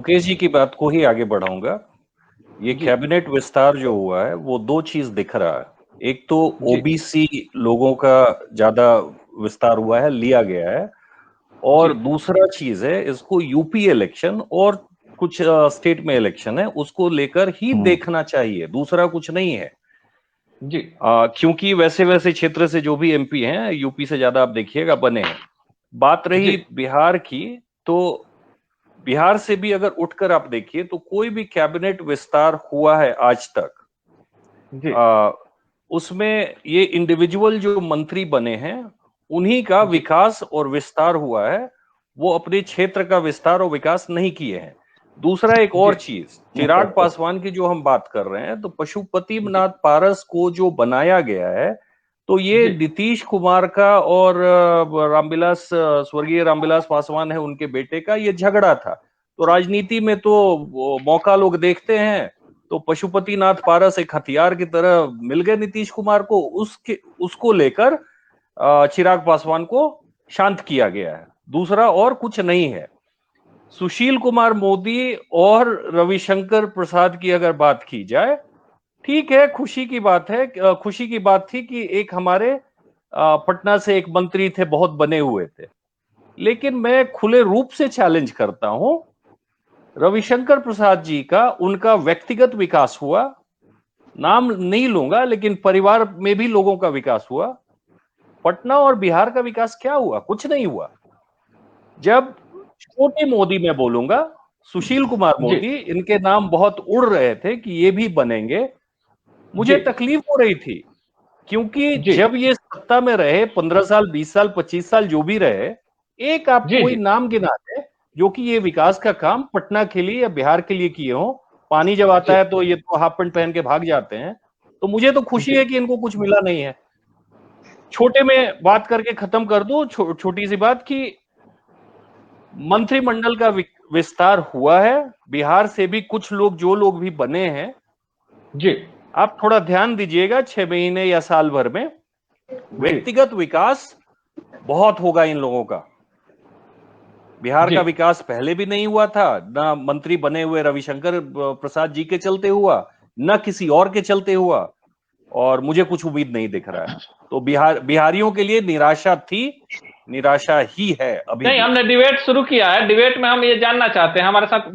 मुकेश जी की बात को ही आगे बढ़ाऊंगा। ये जी कैबिनेट विस्तार जो हुआ है वो दो चीज दिख रहा है। एक तो जी ओबीसी लोगों का ज्यादा विस्तार हुआ है, लिया गया है। जी और दूसरा चीज है, इसको यूपी इलेक्शन और कुछ स्टेट में इलेक्शन है उसको लेकर ही देखना चाहिए, दूसरा कुछ नहीं है। जी क्योंकि वैसे वैसे क्षेत्र से जो भी एमपी हैं यूपी से ज्यादा आप देखिएगा बने हैं। बात जी रही बिहार की, तो बिहार से भी अगर उठकर आप देखिए तो कोई भी कैबिनेट विस्तार हुआ है आज तक, जी आ, उसमें ये इंडिविजुअल जो मंत्री बने हैं उन्हीं का जी विकास और विस्तार हुआ है। वो अपने क्षेत्र का विस्तार और विकास नहीं किए हैं। दूसरा एक जी और चीज, चिराग पासवान की जो हम बात कर रहे हैं, तो जी पशुपतिनाथ पारस को जो बनाया गया है, तो ये जी नीतीश कुमार का और रामविलास, स्वर्गीय रामविलास पासवान है उनके बेटे का, ये झगड़ा था। तो राजनीति में तो वो मौका लोग देखते हैं। तो पशुपतिनाथ पारस एक हथियार की तरह मिल गए नीतीश कुमार को, उसको लेकर चिराग पासवान को शांत किया गया है। दूसरा और कुछ नहीं है। सुशील कुमार मोदी और रविशंकर प्रसाद की अगर बात की जाए, ठीक है, खुशी की बात है, खुशी की बात थी कि एक हमारे पटना से एक मंत्री थे, बहुत बने हुए थे। लेकिन मैं खुले रूप से चैलेंज करता हूं, रविशंकर प्रसाद जी का उनका व्यक्तिगत विकास हुआ, नाम नहीं लूंगा, लेकिन परिवार में भी लोगों का विकास हुआ। पटना और बिहार का विकास क्या हुआ? कुछ नहीं हुआ। जब छोटे मोदी मैं बोलूंगा, सुशील कुमार जी मोदी, इनके नाम बहुत उड़ रहे थे कि ये भी बनेंगे, जी मुझे तकलीफ हो रही थी। क्योंकि जी जब ये सत्ता में रहे 15 साल, 20 साल, 25 साल जो भी रहे, एक आप जी कोई जी नाम गिना दे जो कि ये विकास का काम पटना के लिए या बिहार के लिए किए हो। पानी जब आता जी है तो ये तो हाफ पैंट पहन के भाग जाते हैं। तो मुझे तो खुशी जी है कि इनको कुछ मिला नहीं है। छोटे में बात करके खत्म कर दूं, छोटी सी बात कि मंत्रिमंडल का विस्तार हुआ है। बिहार से भी कुछ लोग, जो लोग भी बने हैं, जी आप थोड़ा ध्यान दीजिएगा 6 महीने या साल भर में व्यक्तिगत विकास बहुत होगा इन लोगों का। बिहार जी का विकास पहले भी नहीं हुआ था, ना मंत्री बने हुए रविशंकर प्रसाद जी के चलते हुआ, ना किसी और के चलते हुआ। और मुझे कुछ उम्मीद नहीं दिख रहा है। तो बिहारियों के लिए निराशा थी, निराशा ही है अभी नहीं, भी। हमने डिबेट शुरू किया है। डिबेट में हम ये जानना चाहते हैं, हमारे साथ